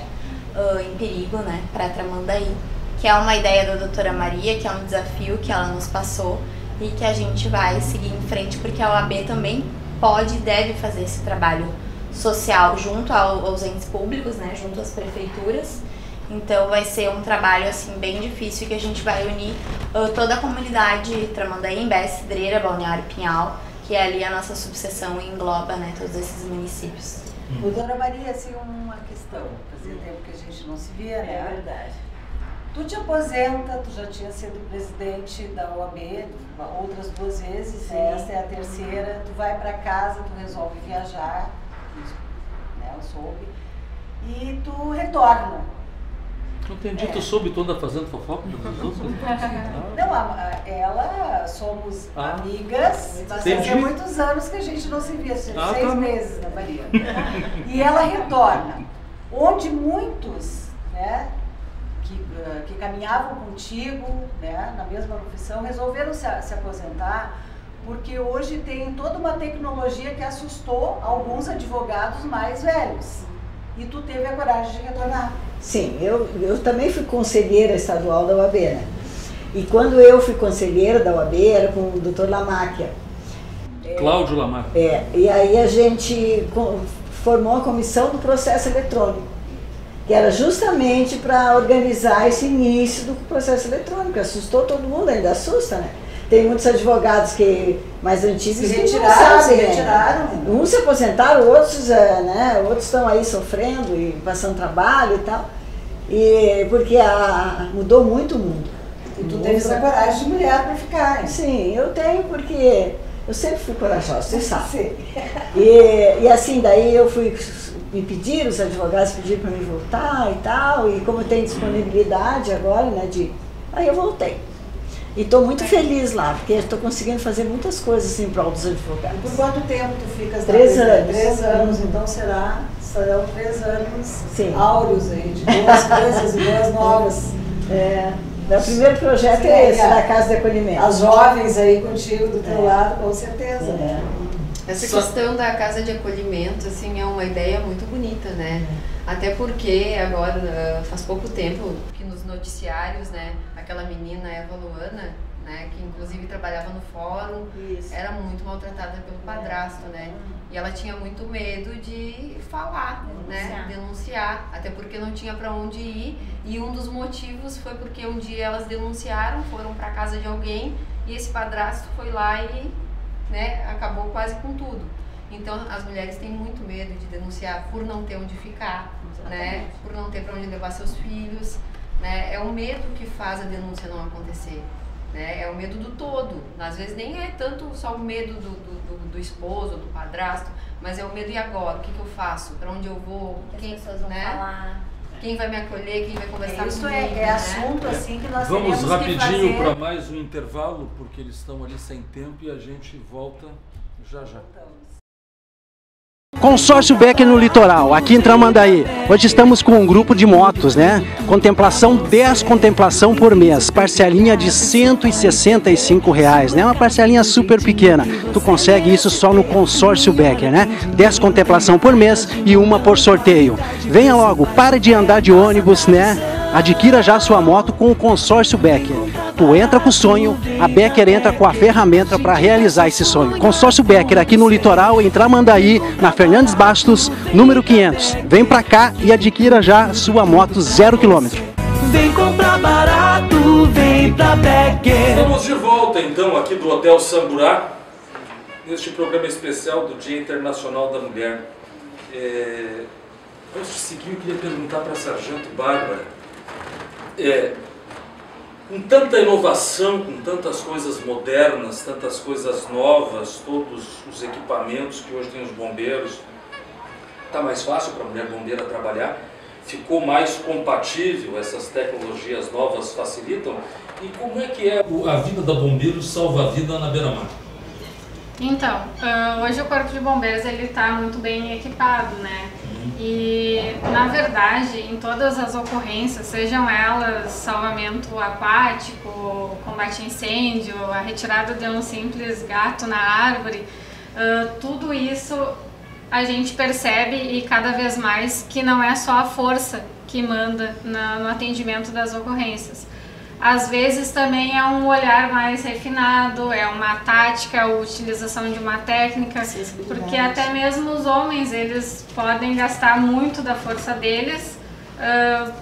em perigo, né, para Tramandaí, que é uma ideia da doutora Maria, que é um desafio que ela nos passou e que a gente vai seguir em frente, porque a OAB também pode e deve fazer esse trabalho social junto aos entes públicos, né, junto às prefeituras. Então vai ser um trabalho assim bem difícil, que a gente vai unir toda a comunidade Tramandaí, Imbé, Cidreira, Balneário Pinhal, que é ali a nossa subseção e engloba, né, todos esses municípios. Doutora Maria, assim, uma questão. Fazia tempo que a gente não se via, né? É verdade. Tu te aposenta, tu já tinha sido presidente da OAB outras 2 vezes, sim. Essa é a terceira. Tu vai para casa, tu resolve viajar, né, eu soube, e tu retorna. Não entendi, tu soube toda fazendo fofoca dos outros? Não, ela somos amigas, mas há muitos anos que a gente não se via, 6 meses, né, Maria? E ela retorna, onde muitos, né, que caminhavam contigo, né, na mesma profissão, resolveram se aposentar, porque hoje tem toda uma tecnologia que assustou alguns advogados mais velhos. E tu teve a coragem de retornar. Sim, eu também fui conselheira estadual da OAB, né? E quando eu fui conselheira da OAB, era com o doutor Lamáquia. Cláudio Lamáquia. E aí a gente formou a comissão do processo eletrônico, que era justamente para organizar esse início do processo eletrônico. Assustou todo mundo, ainda assusta, né? Tem muitos advogados mais antigos que retiraram, se retiraram. Uns se aposentaram, outros, né, outros estão aí sofrendo e passando trabalho e tal. E porque mudou muito o mundo. E tu teve essa coragem de mulher para ficar. Hein? Sim, eu tenho, porque eu sempre fui corajosa, você sabe. E assim, daí eu fui me pedir, os advogados pediram para me voltar e tal, e como tem disponibilidade agora, né, aí eu voltei. E estou muito feliz lá, porque estou conseguindo fazer muitas coisas em prol dos advogados. Por quanto tempo tu ficas lá? 3 anos. 3 anos, então serão 3 anos sim. Áureos aí, de boas coisas e boas novas. Meu primeiro projeto é esse, da Casa de Acolhimento. As jovens aí contigo, do teu lado, com certeza. Essa questão da Casa de Acolhimento, assim, é uma ideia muito bonita, né? Até porque agora, faz pouco tempo, que nos noticiários, né, aquela menina Eva Luana, né, que inclusive trabalhava no fórum, era muito maltratada pelo padrasto, né? E ela tinha muito medo de falar, né, denunciar, até porque não tinha para onde ir. E um dos motivos foi porque um dia elas denunciaram, foram para casa de alguém e esse padrasto foi lá e, né, acabou quase com tudo. Então as mulheres têm muito medo de denunciar por não ter onde ficar, né, por não ter para onde levar seus filhos, né? É o medo que faz a denúncia não acontecer. né? É o medo do todo. Às vezes nem é tanto só o medo do esposo, do padrasto, mas é o medo e agora? O que eu faço? Para onde eu vou? Quem as pessoas vão falar? Quem vai me acolher? Quem vai conversar isso comigo? Isso é assunto assim que nós Vamos temos rapidinho que fazer. para mais um intervalo, porque eles estão ali sem tempo e a gente volta já já. Consórcio Becker no litoral, aqui em Tramandaí. Hoje estamos com um grupo de motos, né? Contemplação, 10 contemplação por mês, parcelinha de R$165, né? Uma parcelinha super pequena. Tu consegue isso só no Consórcio Becker, né? 10 contemplação por mês e uma por sorteio. Venha logo, pare de andar de ônibus, né? Adquira já sua moto com o Consórcio Becker. Tu entra com o sonho, a Becker entra com a ferramenta para realizar esse sonho. Consórcio Becker aqui no litoral, em Tramandaí, na Fernandes Bastos, número 500. Vem pra cá e adquira já sua moto 0 km. Vem comprar barato, vem pra Becker. Estamos de volta então aqui do Hotel Samburá, neste programa especial do Dia Internacional da Mulher. Antes de seguir, eu queria perguntar para a Sargento Bárbara, com tanta inovação, com tantas coisas modernas, tantas coisas novas, todos os equipamentos que hoje tem os bombeiros, está mais fácil para a mulher bombeira trabalhar? Ficou mais compatível, essas tecnologias novas facilitam? E como é que é a vida da bombeiro salva-vida na beira-mar? Então, hoje o Corpo de Bombeiros está muito bem equipado, né? E, na verdade, em todas as ocorrências, sejam elas salvamento aquático, combate a incêndio, a retirada de um simples gato na árvore, tudo isso a gente percebe e cada vez mais que não é só a força que manda no atendimento das ocorrências. Às vezes também é um olhar mais refinado, é uma tática, a utilização de uma técnica, porque até mesmo os homens, eles podem gastar muito da força deles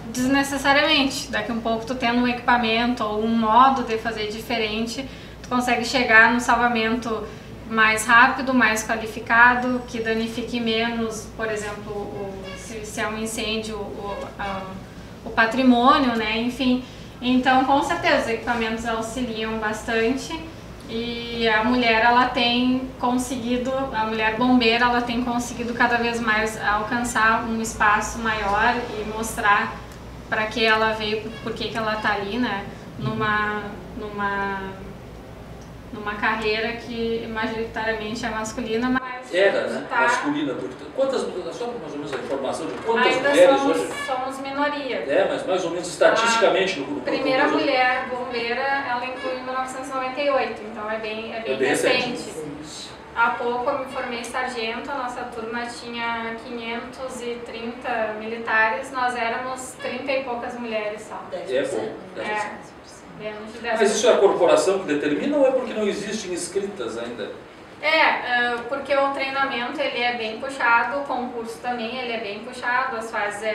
desnecessariamente. Daqui um pouco tu tendo um equipamento ou um modo de fazer diferente, tu consegue chegar no salvamento mais rápido, mais qualificado, que danifique menos, por exemplo, se é um incêndio, o patrimônio, né? Enfim. Então, com certeza, os equipamentos auxiliam bastante e a mulher, a mulher bombeira, ela tem conseguido cada vez mais alcançar um espaço maior e mostrar para que ela veio, por que ela está ali, né, numa carreira que majoritariamente é masculina, mas era, né? Masculina. Quantas, só mais ou menos a informação de quantas ainda mulheres hoje? somos minoria. Mas mais ou menos estatisticamente no grupo. A primeira mulher bombeira, ela inclui em 1998, então é bem recente. Há pouco eu me formei sargento, a nossa turma tinha 530 militares, nós éramos 30 e poucas mulheres só. Mas isso é a corporação que determina ou é porque não existem inscritas ainda? Porque o treinamento ele é bem puxado, o concurso também ele é bem puxado, as fases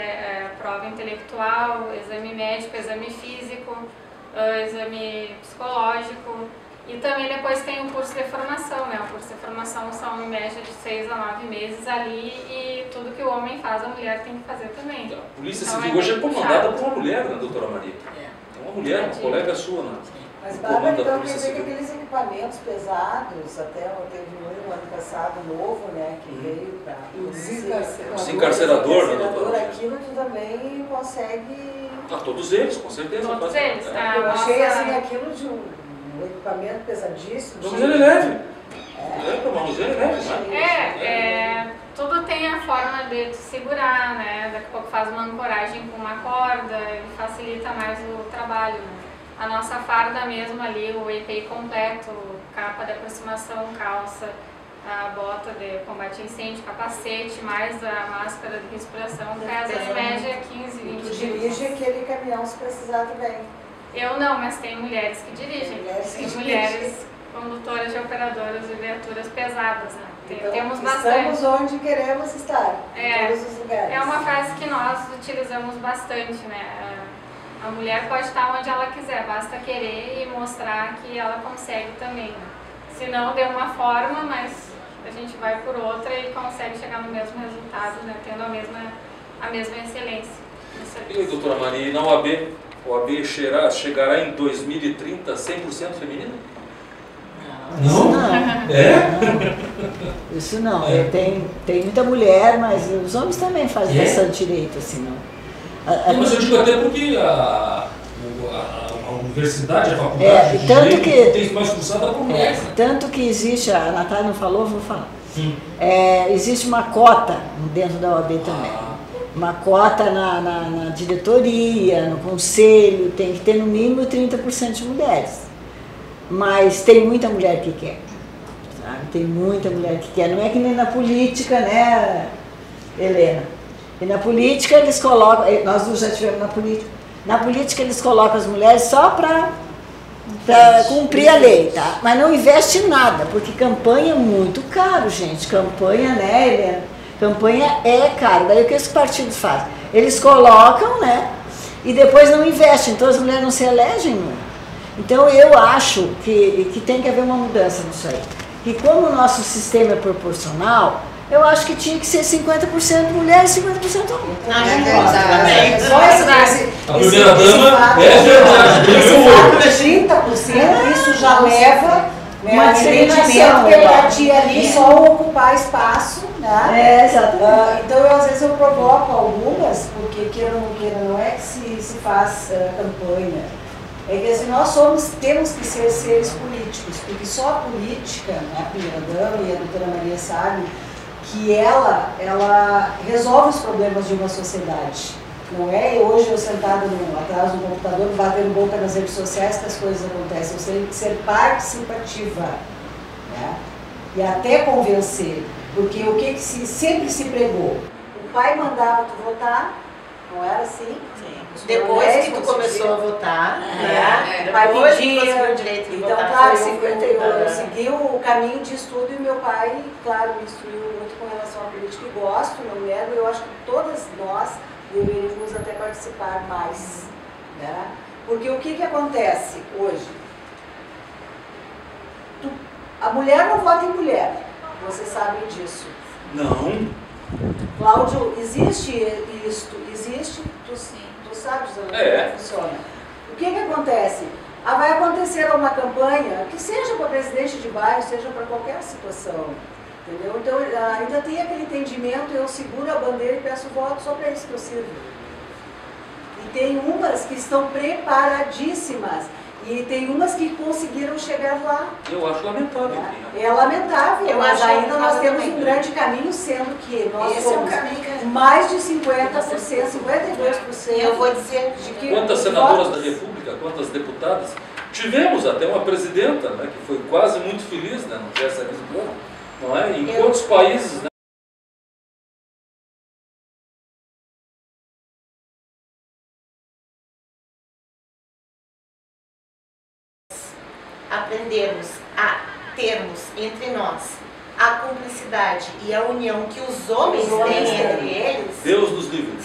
prova intelectual, exame médico, exame físico, exame psicológico e também depois tem o curso de formação, né? O curso de formação são em média de 6 a 9 meses ali e tudo que o homem faz, a mulher tem que fazer também. A Polícia Civil hoje é comandada por uma mulher, né, doutora Maria? Uma mulher, uma colega sua, né? Mas, Bárbara, então quer dizer que aqueles equipamentos pesados, até teve um ano passado novo, né, que veio para o desencarcerador, né, doutora? Aquilo tu também consegue... Todos eles, com certeza. Todos eles. Eu achei assim, aquilo de um equipamento pesadíssimo. Mas ele é leve. Mas ele é leve. Tudo tem a forma de te segurar, né? Daqui a pouco faz uma ancoragem com uma corda e facilita mais o trabalho, né? A nossa farda mesmo ali, o EPI completo, capa de aproximação, calça, a bota de combate a incêndio, capacete, mais a máscara de respiração, pesa em média 15, 20 quilos. Tu dirige aquele caminhão se precisar também? Eu não, mas tem mulheres que dirigem. Tem mulheres condutoras de operadoras de viaturas pesadas, né? Então, temos bastante. Estamos onde queremos estar, em todos os lugares. É uma frase que nós utilizamos bastante, né? A mulher pode estar onde ela quiser, basta querer e mostrar que ela consegue também. Né? Se não, de uma forma, mas a gente vai por outra e consegue chegar no mesmo resultado, né? Tendo a mesma excelência. E aí, doutora Maria, na OAB, O AB chegará em 2030 100% feminino? Não? Isso não. Tem muita mulher, mas os homens também fazem bastante direito, assim, não. Mas eu digo até porque a universidade, a faculdade de tanto direito tem mais cursada por mulheres. Tanto que existe, a Natália não falou, vou falar. Existe uma cota dentro da OAB também. Uma cota na diretoria, no conselho, tem que ter no mínimo 30% de mulheres. Mas tem muita mulher que quer, sabe? Tem muita mulher que quer. Não é que nem na política, né, Helena? E na política eles colocam, nós já tivemos na política. Na política eles colocam as mulheres só para cumprir a lei, tá? Mas não investe em nada, porque campanha é muito caro, gente. Campanha, né, Helena? Campanha é caro. Daí o que os partidos fazem? Eles colocam, né? E depois não investem, então as mulheres não se elegem nunca. Então eu acho que tem que haver uma mudança nisso aí. E como o nosso sistema é proporcional, eu acho que tinha que ser 50% mulheres e 50% homens. Só esse a primeira dama é verdade. Esse fato de 30%, isso já leva uma discriminação, porque a tia ali só ocupar espaço, né? Exatamente. Então, às vezes eu provoco algumas, porque queira ou não queira, não é que se faz campanha. É que assim, nós temos que ser seres políticos, porque só a política, né, a primeira-dama e a doutora Maria sabe, que ela resolve os problemas de uma sociedade. Não é hoje eu sentada atrás do computador, batendo boca nas redes sociais que as coisas acontecem. Eu tenho que ser participativa, né? E até convencer. Porque o que sempre se pregou? O pai mandava tu votar, não era assim? Depois que tu começou a votar, o pai pedia o direito de votar. Então, claro, eu segui o caminho de estudo e meu pai, claro, me instruiu muito com relação à política e gosto, não nego, eu acho que todas nós deveríamos até participar mais, né? Porque o que acontece hoje? A mulher não vota em mulher, vocês sabem disso. Não. Cláudio, existe isto? Existe? Tu sabes como funciona. O que acontece? Vai acontecer uma campanha, que seja para presidente de bairro, seja para qualquer situação. Entendeu? Então, ainda tem aquele entendimento, eu seguro a bandeira e peço voto, só para isso que eu sirvo. E tem umas que estão preparadíssimas, e tem umas que conseguiram chegar lá. Eu acho lamentável. É lamentável, mas ainda nós temos um grande caminho, sendo que nós somos mais de 50%, 52%. Eu vou dizer de que... Quantas senadoras da República, quantas deputadas? Tivemos até uma presidenta, né, que foi quase muito feliz, né, no Gessa Lisboa. Não é? Em quantos países, né? Aprendermos a termos entre nós a cumplicidade e a união que os homens têm entre eles. Deus nos livre.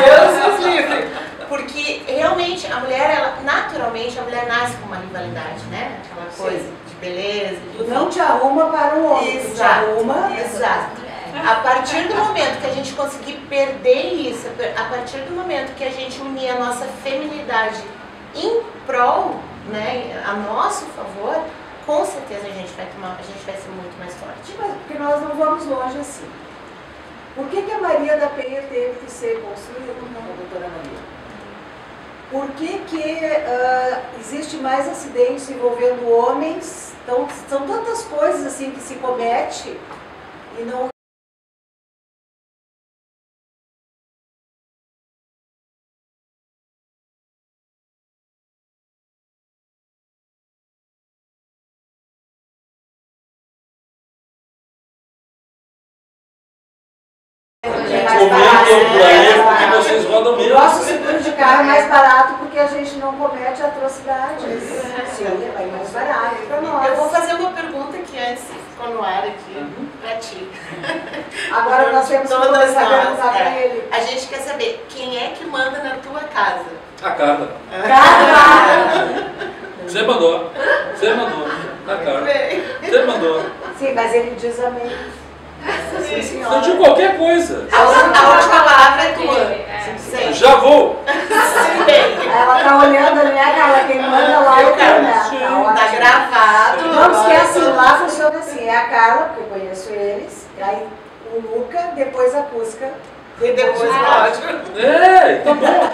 Deus nos livre. Porque realmente a mulher, naturalmente, a mulher nasce com uma rivalidade, né? Aquela coisa de beleza. Tu não te arruma para o homem, tu te arruma. Exato. A partir do momento que a gente conseguir perder isso, a partir do momento que a gente unir a nossa feminilidade em prol, né, a nosso favor, com certeza a gente vai ser muito mais forte. Mas porque nós não vamos longe assim. Por que a Maria da Penha teve que ser construída como a doutora Maria? Por que existe mais acidentes envolvendo homens? Então, são tantas coisas assim que se comete e não... Comentam por aí porque vocês rodam mesmo. O nosso seguro de carro é mais barato porque a gente não comete atrocidades. Sim, é mais barato para nós. Eu vou fazer uma pergunta que antes ficou no ar aqui para ti. Agora nós temos que começar a perguntar para ele. A gente quer saber quem é que manda na tua casa. A Carla. Você mandou. Você mandou. A Carla. Você mandou. Sim, mas ele diz amém. Eu digo qualquer coisa. A última palavra é tua. Já vou. Ela lá funciona assim, é a Carla, porque eu conheço eles, aí o Luca, depois a Cusca, e depois o Cláudio. Tá bom,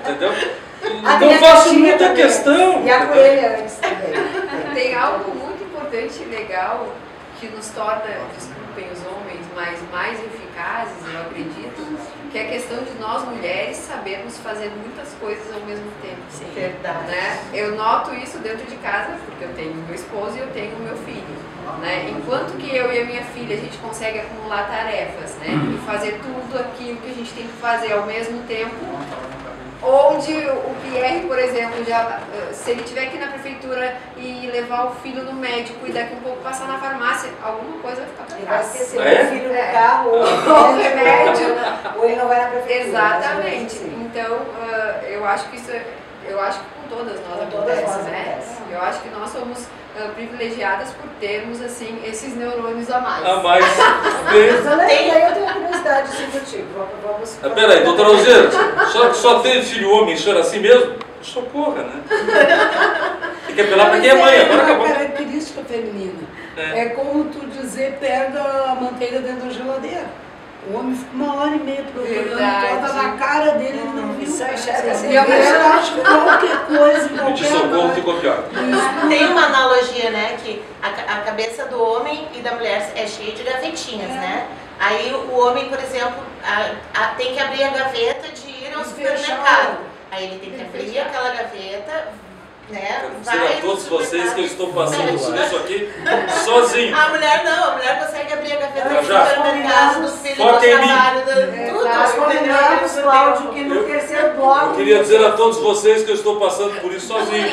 entendeu? Então eu faço muita questão. E a Coelha antes também. Tem algo muito importante e legal que nos torna, desculpem os homens, mas mais eficazes, eu acredito, que é a questão de nós mulheres sabermos fazer muitas coisas ao mesmo tempo. Sim, verdade. Né? Eu noto isso dentro de casa, porque eu tenho meu esposo e eu tenho o meu filho. Né? Enquanto que eu e a minha filha, a gente consegue acumular tarefas, né? E fazer tudo aquilo que a gente tem que fazer ao mesmo tempo, onde o Pierre, por exemplo, se ele estiver aqui na prefeitura e levar o filho no médico e daqui um pouco passar na farmácia, alguma coisa vai ficar pra Ele vai trás. esquecer o filho no carro, ou o remédio. Ou ele não vai na prefeitura. Exatamente. Então, eu acho que isso, eu acho que com todas nós acontece, né? Eu acho que nós somos privilegiadas por termos, assim, esses neurônios a mais. A mais. Daí eu tenho curiosidade contigo. Vamos. Peraí, doutora Alzira, só teve filho homem, isso era assim mesmo? Socorra, né? Tem que apelar pra quem é mãe, agora acabou. É uma característica feminina. É como tu dizer, pega a manteiga dentro da geladeira. O homem fica 1h30 procurando, bota na cara dele, ele não viu. E a mulher acha que qualquer coisa, E de socorro ficou pior. Tem uma analogia, né, que a cabeça do homem e da mulher é cheia de gavetinhas, né? Aí o homem, por exemplo, tem que abrir a gaveta de ir ao supermercado. Aí ele tem que abrir aquela gaveta, né? Vou dizer a todos vocês que eu estou passando por isso aqui sozinho. A mulher não, a mulher consegue abrir a gaveta do supermercado, do filho, do trabalho, tudo. Nós combinamos, Cláudio, que no terceiro bloco... Eu queria dizer a todos vocês que eu estou passando por isso sozinho.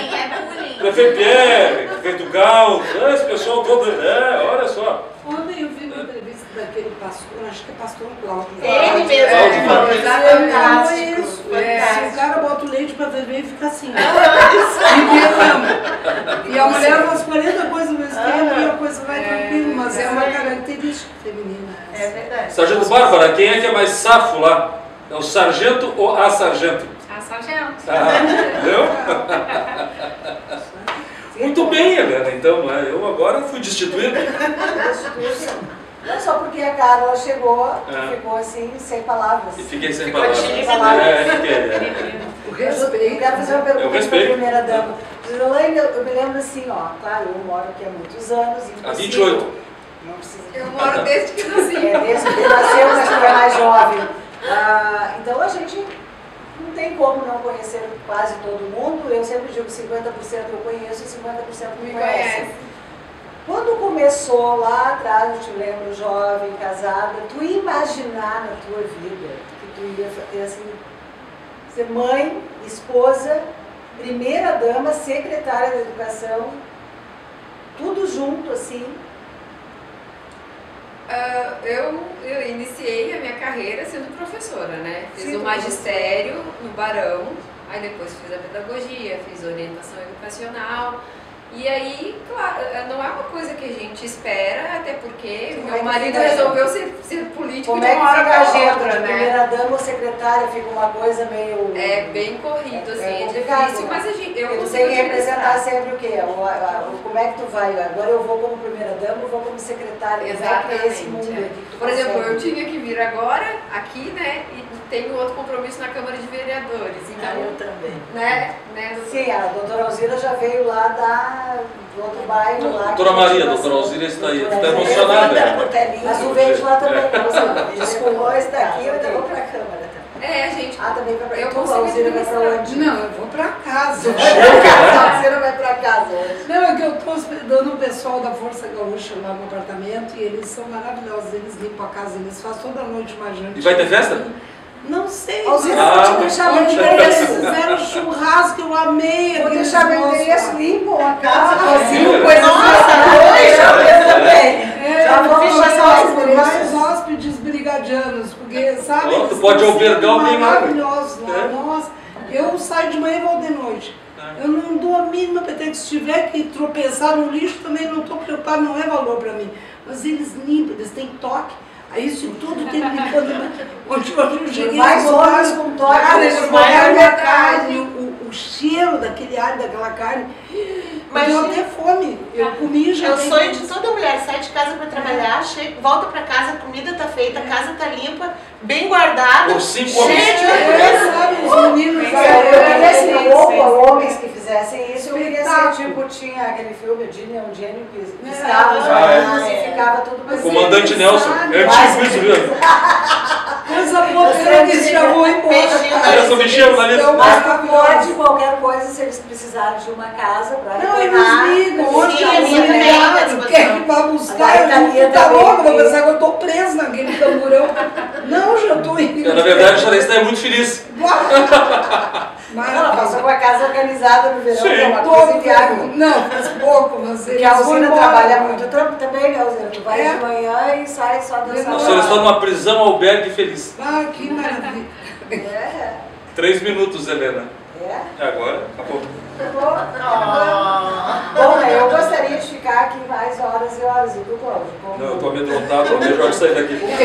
Prefeito Pierre, prefeito Gal, esse pessoal todo, olha só. Ontem eu vi uma entrevista daquele pastor, acho que é pastor Cláudio. Ele mesmo falou exatamente isso. Se o cara bota o leite pra ferver e fica assim. E a mulher faz 40 coisas ao mesmo tempo e a coisa vai tranquilo, mas é uma característica feminina. É verdade. Sargento Bárbara, quem é que é mais safo lá? É o sargento ou a sargento? A sargento. Entendeu? Muito bem, Helena, então, eu agora fui destituído. Não só porque a Carla chegou, ficou assim, sem palavras. E fiquei sem palavras. O respeito. Eu quero fazer uma pergunta para a primeira dama. Jolaine, eu me lembro assim, claro, eu moro aqui há muitos anos. Há 28. Não precisa. Eu moro desde que nasci. Desde que nasceu, mas tu é mais jovem. Então a gente não tem como não conhecer quase todo mundo. Eu sempre digo 50% eu conheço e 50% me conhece. Quando começou lá atrás, eu te lembro, jovem, casada, tu ia imaginar na tua vida que tu ia ter assim, ser mãe, esposa, primeira dama, secretária da educação, tudo junto assim? Eu iniciei a minha carreira sendo professora, né? Fiz o magistério no Barão, aí depois fiz a pedagogia, fiz orientação educacional. E aí, claro, não é uma coisa que a gente espera, até porque meu marido resolveu ser político de uma hora para outra, né? Primeira dama ou secretária fica uma coisa meio... É bem corrido, assim, é difícil, mas eu consigo tem que representar sempre o quê? Como é que tu vai? Agora eu vou como primeira dama ou vou como secretária? Exatamente. Esse mundo aqui por exemplo, eu tinha que vir agora, aqui, né? E tenho outro compromisso na Câmara de Vereadores. Então, eu também. Né? Sim, a doutora Alzira já veio lá do outro bairro lá. Doutora Maria, a doutora Alzira está aí, está emocionada. Mas tu veio de lá também. Desculpa, está aqui, eu ainda vou para a Câmara. Gente. Também vai para eu a Alzira vai para onde? Não, eu vou para casa. A Alzira vai para casa hoje. Não, é que eu estou hospedando o pessoal da Força Gaúcha lá no apartamento e eles são maravilhosos, eles limpam a casa, eles fazem toda noite uma janta. E vai ter festa? Não sei. Eles fizeram churrasco, eu amei. Vou deixar meu endereço, limpam a casa, cozinham coisas Já vamos mais hóspedes brigadianos, porque, sabe, tu pode albergar alguém maravilhosos lá. Nossa, eu saio de manhã e volto de noite. Eu não dou a mínima peteca. Se tiver que tropeçar no lixo, também não estou preocupada, não é valor para mim. Mas eles limpam, eles têm toque. Aí isso tudo tem que limpar. Onde eu cheguei, mais horas com toque. Eles botaram minha carne, o cheiro daquele alho, daquela carne. Mas eu até fome. Eu comi já. É o sonho de toda mulher, sai de casa para trabalhar, chega, volta para casa, a comida tá feita, a casa tá limpa, bem guardada, Por 5 cheia de Os meninos homens que fizessem isso, eu queria ser tipo, tinha aquele filme, Dini é um gênio, que estava e ficava tudo bem. Comandante Nelson, é tipo isso mesmo. Coisa boa, eles já vão embora. Mas tu pode qualquer coisa se eles precisarem de uma casa para não, eles ligam, onde a minha quer que vá buscar, tá louco, vou pensar que eu tô preso naquele camburão. Não, já tô indo. Na verdade, a Charesta é muito feliz. Ela passou com a casa organizada no verão, sim, que é uma coisa inviável. Não, faz pouco, mas porque a usina trabalha muito. Também, né, Usina? Tu vai de manhã e sai só dançando. Vocês estão numa prisão albergue feliz. Ah, que maravilha. 3 minutos, Helena. É? Agora, acabou. Bom, eu gostaria de ficar aqui mais horas e horas. E tu, Cláudio? Não, eu tô amedrontado, eu melhor sair daqui. Hoje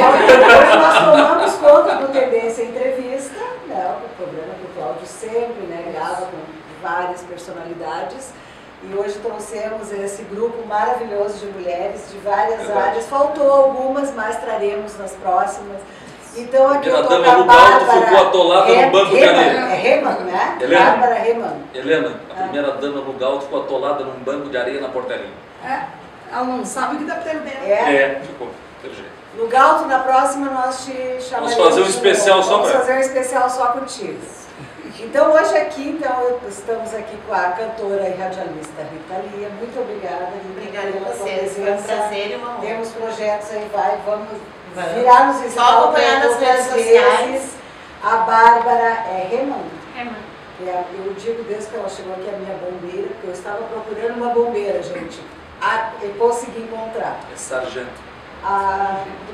nós tomamos conta do Tendência Entrevista, né, o programa que o Cláudio sempre, né, grava com várias personalidades. E hoje trouxemos esse grupo maravilhoso de mulheres de várias áreas. Faltou algumas, mas traremos nas próximas. Então aqui eu tô com a Bárbara ficou atolada no banco de areia. É Reman, né? Helena, Bárbara Reman. Helena, a primeira dama no Galto ficou atolada num banco de areia na portaria. Ela não sabe o que tá perdendo. Ficou. Perfeito. No Galto, na próxima, nós te chamaremos. Vamos fazer um especial só Vamos fazer um especial só contigo. Então hoje aqui, estamos aqui com a cantora e radialista Rita Lia. Muito obrigada, Rita. Obrigada a vocês, foi um prazer e uma honra. Temos projetos aí, vamos virar nos Instagram. Só acompanhar nas redes sociais. A Bárbara é Reman. Reman. Eu digo desde que ela chegou aqui a minha bombeira, porque eu estava procurando uma bombeira, gente. Eu consegui encontrar. É sargento.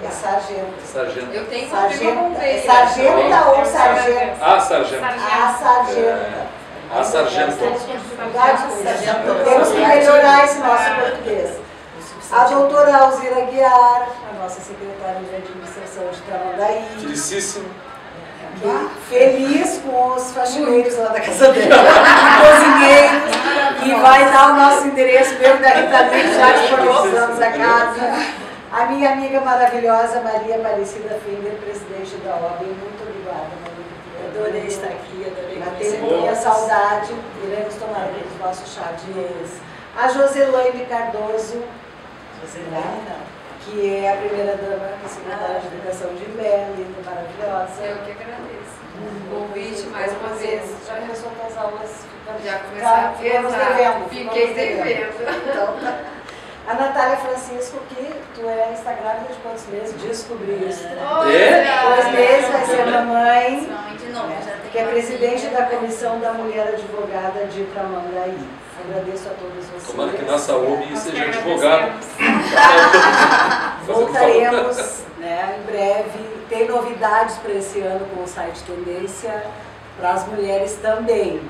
É sargento. Sargento. Eu tenho uma bombeira. Sargenta ou sargento? A sargento. A sargenta. A sargenta. Temos com dificuldade com isso. Temos que melhorar esse nosso português. A doutora Alzira Guiar, a nossa secretária de administração de Tramandaí. Felicíssimo. Feliz com os faxineiros lá da casa dela, cozinheiros, e vai dar o nosso endereço mesmo da Rita Lia, já disponibilizamos a casa. A minha amiga maravilhosa Maria Aparecida Finger, presidente da OAB, muito obrigada, Maria. Adorei estar aqui, adorei conhecer. Matei saudade, iremos tomar aqui o nosso chá de A Joselaine Cardoso, que é a primeira-dama e secretária de Educação de Melo, linda, maravilhosa. Eu que agradeço. Convite mais uma vez. Já começou com as aulas? Já começaram. Fiquei devendo. Então, tá. A Natália Francisco, que tu está grávida de quantos meses? Descobri isso. 2 meses, vai ser mamãe, que é presidente da Comissão da Mulher Advogada de Tramandaí. Agradeço a todos vocês. Tomara que nasça homem e seja advogado. Voltaremos, né, em breve. Tem novidades para esse ano com o site Tendência, para as mulheres também.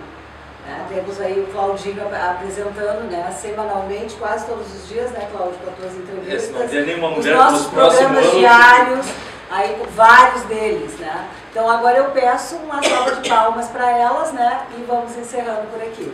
Temos aí o Claudinho apresentando, né, semanalmente, quase todos os dias, né, Cláudio, com as tuas entrevistas. Não tem nenhuma mulher os nossos programas diários, aí vários deles, né. Então agora eu peço uma salva de palmas para elas, né, e vamos encerrando por aqui.